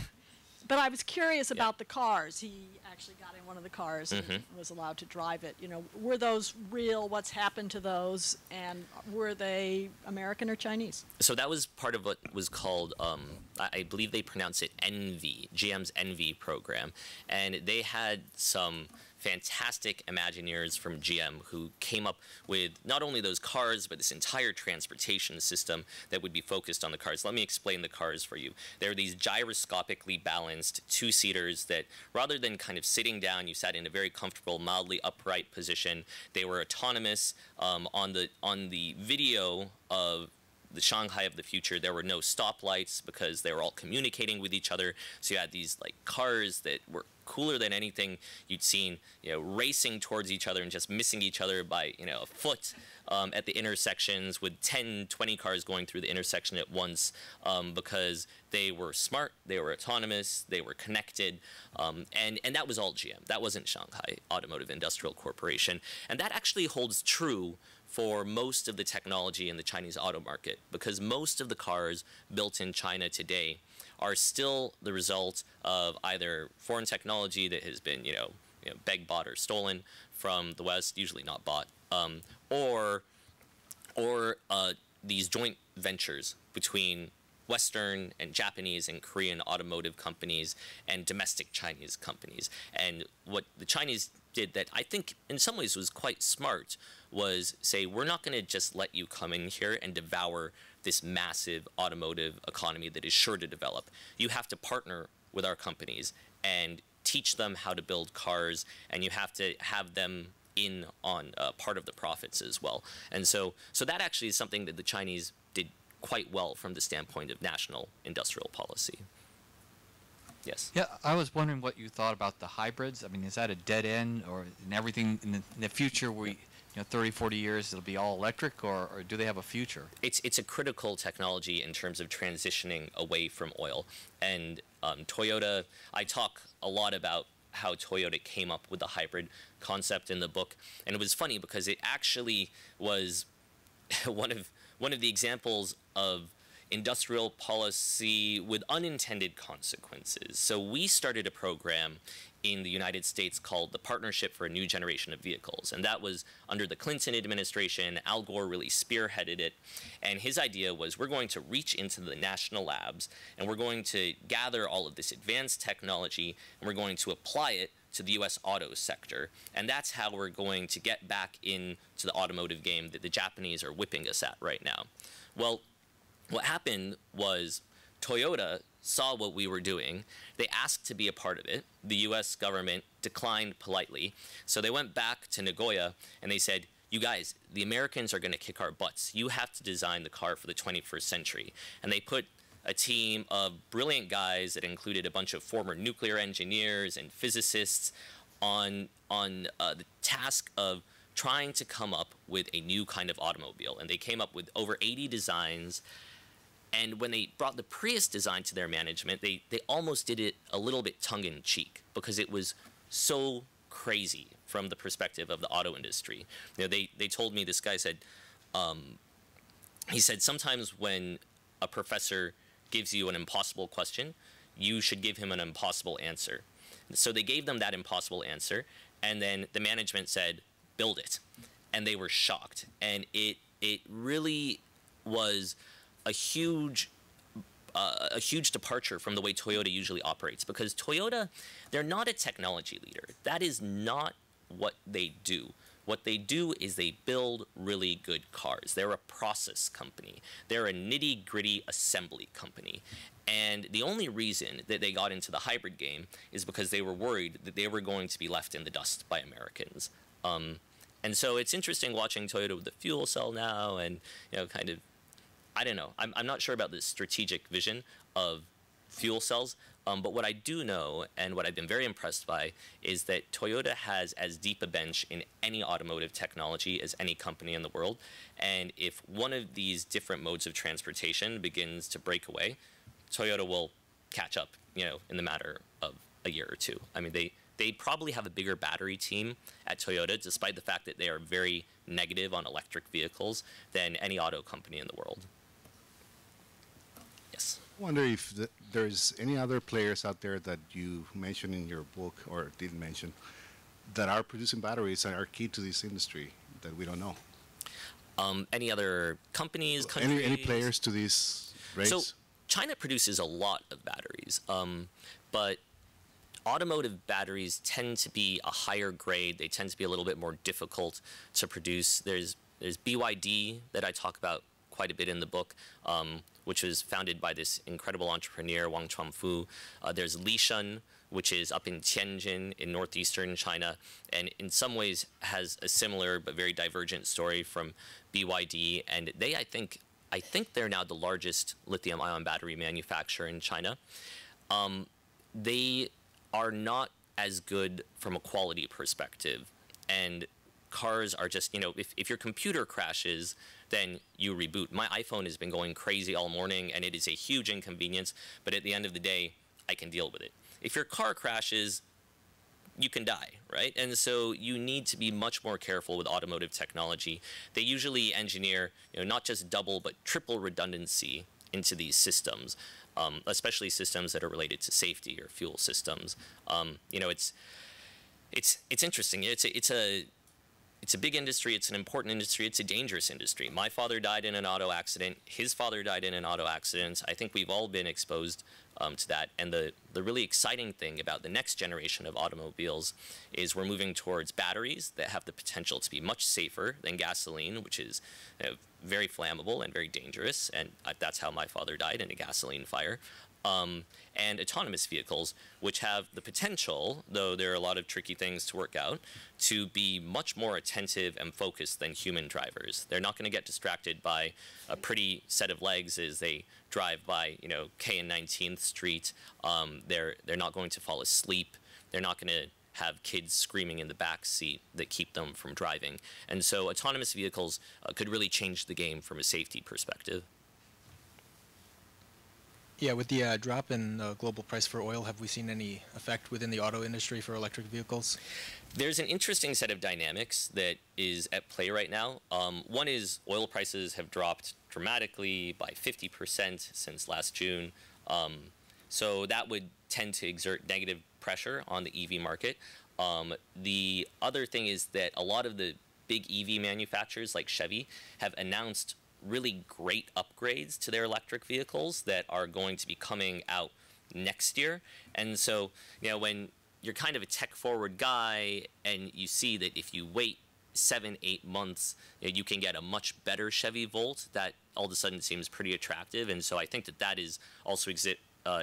But I was curious about the cars. He actually got in one of the cars and was allowed to drive it. Were those real? What's happened to those? And were they American or Chinese? So that was part of what was called, I believe they pronounce it Envy, GM's Envy program. And they had some fantastic Imagineers from GM who came up with not only those cars, but this entire transportation system that would be focused on the cars. Let me explain the cars for you. They're these gyroscopically balanced two-seaters that rather than kind of sitting down, you sat in a very comfortable, mildly upright position. They were autonomous. On the video of the Shanghai of the future, there were no stoplights because they were all communicating with each other. So you had these like cars that were cooler than anything you'd seen, racing towards each other and just missing each other by, a foot at the intersections, with 10, 20 cars going through the intersection at once, because they were smart, they were autonomous, they were connected, and that was all GM. That wasn't Shanghai Automotive Industrial Corporation. And that actually holds true for most of the technology in the Chinese auto market, because most of the cars built in China today are still the result of either foreign technology that has been, begged, bought, or stolen from the West, usually not bought, or these joint ventures between Western and Japanese and Korean automotive companies and domestic Chinese companies. And what the Chinese did that I think in some ways was quite smart was say, we're not going to just let you come in here and devour this massive automotive economy that is sure to develop. You have to partner with our companies and teach them how to build cars, and you have to have them in on part of the profits as well. And so that actually is something that the Chinese did quite well from the standpoint of national industrial policy. Yes. Yeah, I was wondering what you thought about the hybrids. I mean, is that a dead end, or in everything in the future, 30, 40 years, it'll be all electric, or do they have a future? It's a critical technology in terms of transitioning away from oil. And Toyota, I talk a lot about how Toyota came up with the hybrid concept in the book. And it was funny because it actually was one of the examples of industrial policy with unintended consequences. So we started a program in the United States called the Partnership for a New Generation of Vehicles. And that was under the Clinton administration. Al Gore really spearheaded it. And his idea was, we're going to reach into the national labs and we're going to gather all of this advanced technology and we're going to apply it to the U.S. auto sector. And that's how we're going to get back into the automotive game that the Japanese are whipping us at right now. Well, what happened was Toyota saw what we were doing. They asked to be a part of it. The U.S. government declined politely. So they went back to Nagoya and they said, you guys, the Americans are going to kick our butts. You have to design the car for the 21st century. And they put a team of brilliant guys that included a bunch of former nuclear engineers and physicists on the task of trying to come up with a new kind of automobile. And they came up with over 80 designs. And when they brought the Prius design to their management, they almost did it a little bit tongue-in-cheek because it was so crazy from the perspective of the auto industry. They told me, this guy said, he said, sometimes when a professor gives you an impossible question, you should give him an impossible answer. So they gave them that impossible answer, and then the management said, build it. And they were shocked. And it really was a huge departure from the way Toyota usually operates, because Toyota, they're not a technology leader. That is not what they do. What they do is they build really good cars. They're a process company. They're a nitty-gritty assembly company. And the only reason that they got into the hybrid game is because they were worried that they were going to be left in the dust by Americans. And so it's interesting watching Toyota with the fuel cell now, and kind of, I don't know. I'm not sure about the strategic vision of fuel cells, but what I do know, and what I've been very impressed by, is that Toyota has as deep a bench in any automotive technology as any company in the world. And if one of these different modes of transportation begins to break away, Toyota will catch up, in the matter of a year or two. I mean, they probably have a bigger battery team at Toyota, despite the fact that they are very negative on electric vehicles, than any auto company in the world. Yes. I wonder if there's any other players out there that you mentioned in your book, or didn't mention, that are producing batteries and are key to this industry that we don't know. Any other companies, countries? Any players to this race? So China produces a lot of batteries, but automotive batteries tend to be a higher grade. They tend to be a little bit more difficult to produce. There's BYD that I talk about quite a bit in the book, which was founded by this incredible entrepreneur, Wang Chuanfu. There's Lishan, which is up in Tianjin in northeastern China, and in some ways has a similar but very divergent story from BYD. And they, I think they're now the largest lithium-ion battery manufacturer in China. They are not as good from a quality perspective, and cars are just, if your computer crashes, then you reboot. My iPhone has been going crazy all morning, and it is a huge inconvenience, but at the end of the day, I can deal with it. If your car crashes, you can die, right? And so you need to be much more careful with automotive technology. They usually engineer, not just double, but triple redundancy into these systems, especially systems that are related to safety or fuel systems. It's interesting. It's a big industry. It's an important industry. It's a dangerous industry. My father died in an auto accident. His father died in an auto accident. I think we've all been exposed to that. And the really exciting thing about the next generation of automobiles is we're moving towards batteries that have the potential to be much safer than gasoline, which is very flammable and very dangerous. And that's how my father died, in a gasoline fire. And autonomous vehicles, which have the potential, though there are a lot of tricky things to work out, to be much more attentive and focused than human drivers. They're not going to get distracted by a pretty set of legs as they drive by, K and 19th Street. They're not going to fall asleep. They're not going to have kids screaming in the back seat that keep them from driving. And so autonomous vehicles could really change the game from a safety perspective. Yeah, with the drop in the global price for oil, have we seen any effect within the auto industry for electric vehicles? There's an interesting set of dynamics that is at play right now. One is oil prices have dropped dramatically by 50% since last June. So that would tend to exert negative pressure on the EV market. The other thing is that a lot of the big EV manufacturers like Chevy have announced really great upgrades to their electric vehicles that are going to be coming out next year. And so, when you're kind of a tech-forward guy and you see that if you wait 7-8 months, you can get a much better Chevy Volt, that all of a sudden seems pretty attractive. And so I think that is also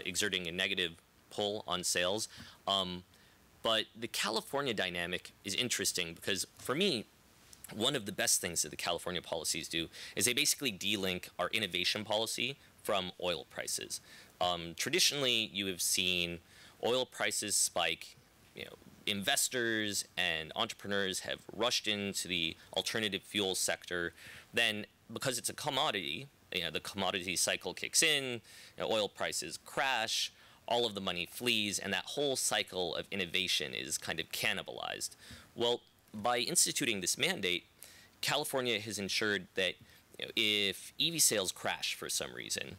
exerting a negative pull on sales. But the California dynamic is interesting because, for me, one of the best things that the California policies do is they basically de-link our innovation policy from oil prices. Traditionally, you have seen oil prices spike. Investors and entrepreneurs have rushed into the alternative fuel sector. Then, because it's a commodity, the commodity cycle kicks in, oil prices crash, all of the money flees, and that whole cycle of innovation is kind of cannibalized. Well, by instituting this mandate, California has ensured that if EV sales crash for some reason,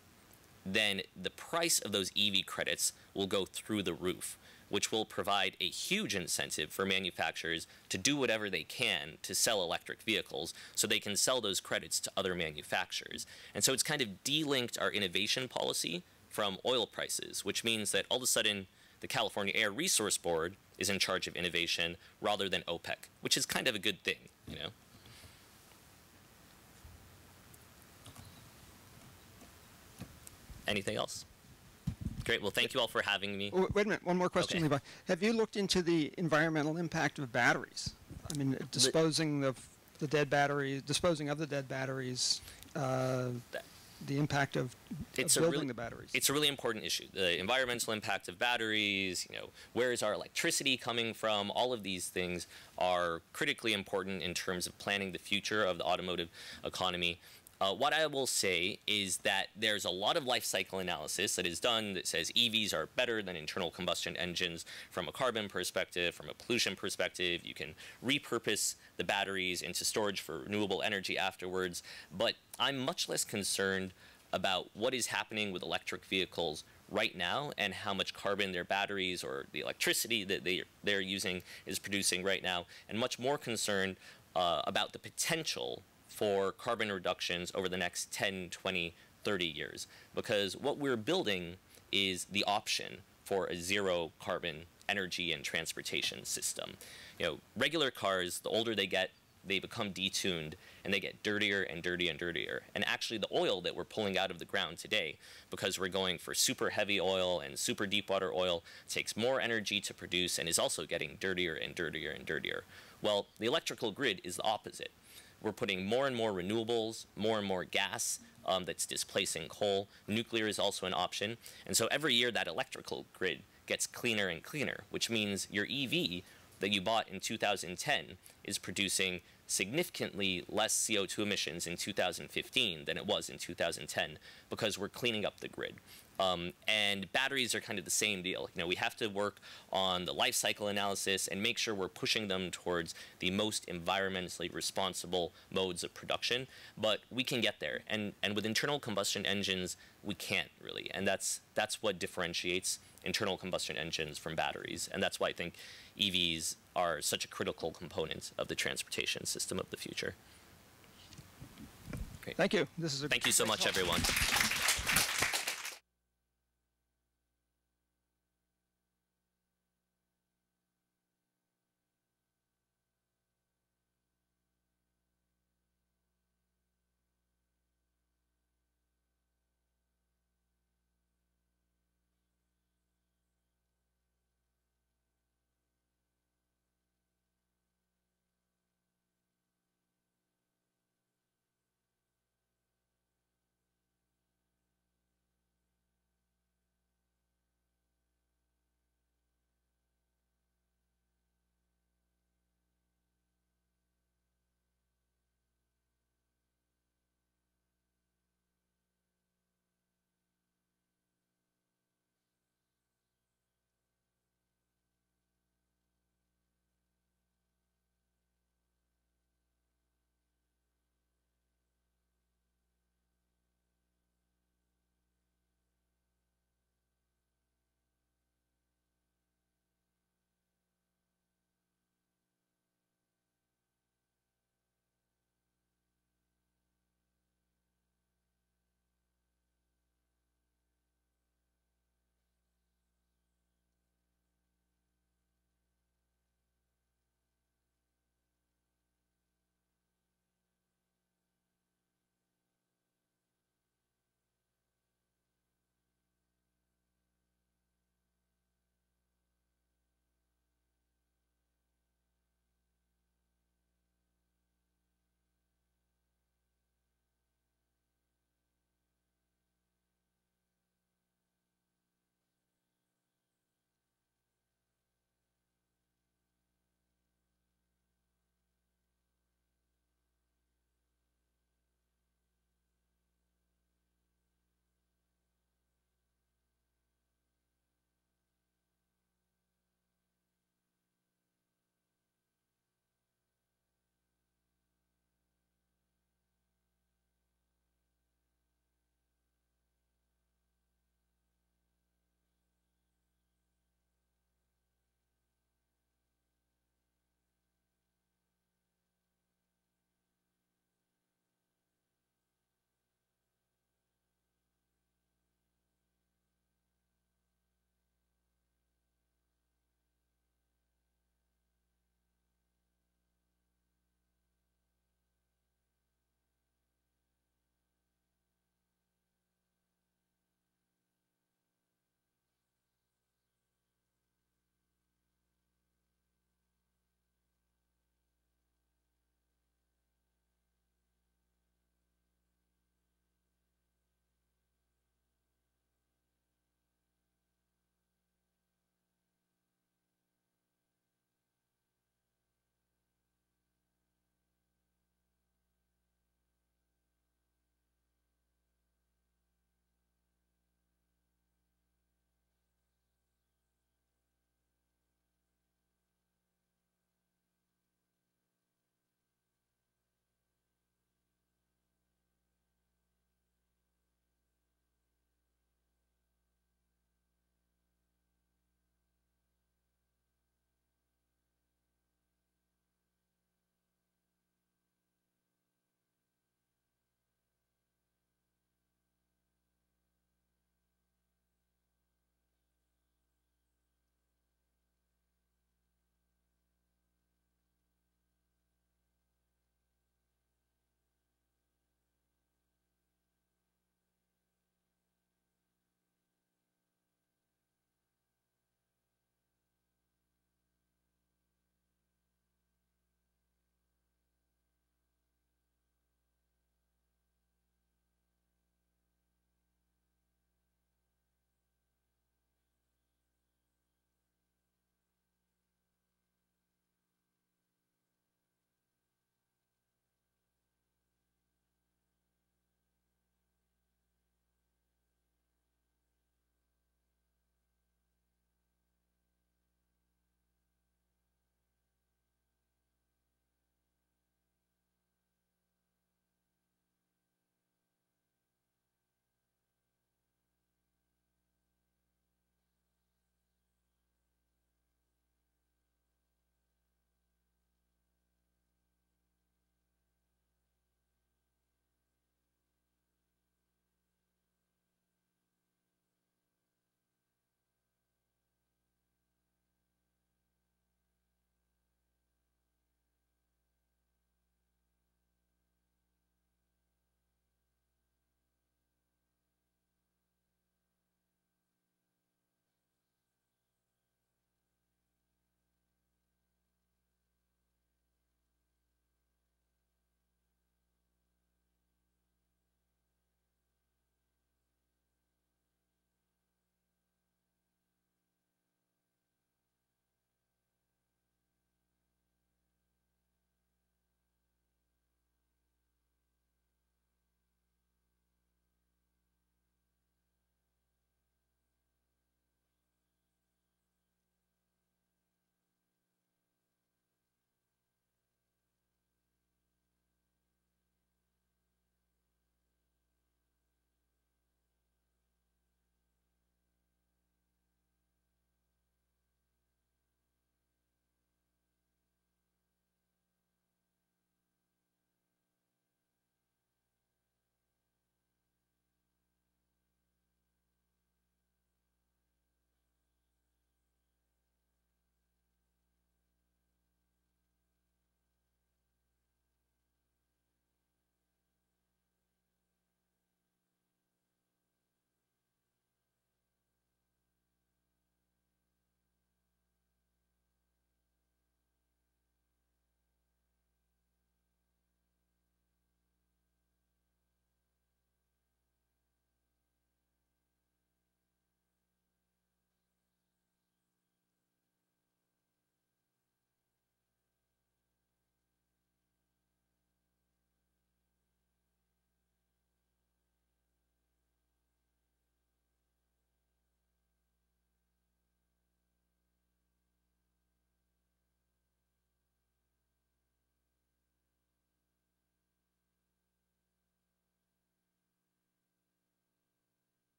then the price of those EV credits will go through the roof, which will provide a huge incentive for manufacturers to do whatever they can to sell electric vehicles so they can sell those credits to other manufacturers. And so it's kind of delinked our innovation policy from oil prices, which means that all of a sudden the California Air Resource Board is in charge of innovation rather than OPEC, which is kind of a good thing, you know? Anything else? Great. Well, thank you all for having me. Wait a minute. One more question, Okay. Levi. Have you looked into the environmental impact of batteries? I mean, disposing of the dead batteries, the impact of building the batteries. It's a really important issue. The environmental impact of batteries, you know, where is our electricity coming from? All of these things are critically important in terms of planning the future of the automotive economy. What I will say is that there's a lot of life cycle analysis that is done that says EVs are better than internal combustion engines from a carbon perspective, from a pollution perspective. You can repurpose the batteries into storage for renewable energy afterwards. But I'm much less concerned about what is happening with electric vehicles right now and how much carbon their batteries or the electricity that they're using is producing right now, and much more concerned about the potential for carbon reductions over the next 10, 20, 30 years. Because what we're building is the option for a zero carbon energy and transportation system. You know, regular cars, the older they get, they become detuned and they get dirtier and dirtier and dirtier. And actually the oil that we're pulling out of the ground today, because we're going for super heavy oil and super deep water oil, takes more energy to produce and is also getting dirtier and dirtier and dirtier. Well, the electrical grid is the opposite. We're putting more and more renewables, more and more gas that's displacing coal. Nuclear is also an option. And so every year that electrical grid gets cleaner and cleaner, which means your EV that you bought in 2010 is producing significantly less CO2 emissions in 2015 than it was in 2010 because we're cleaning up the grid. And batteries are kind of the same deal. You know, we have to work on the life cycle analysis and make sure we're pushing them towards the most environmentally responsible modes of production. But we can get there. And with internal combustion engines, we can't really. And that's what differentiates internal combustion engines from batteries. And that's why I think EVs are such a critical component of the transportation system of the future. Great. Thank you. This is Thank you so much, everyone.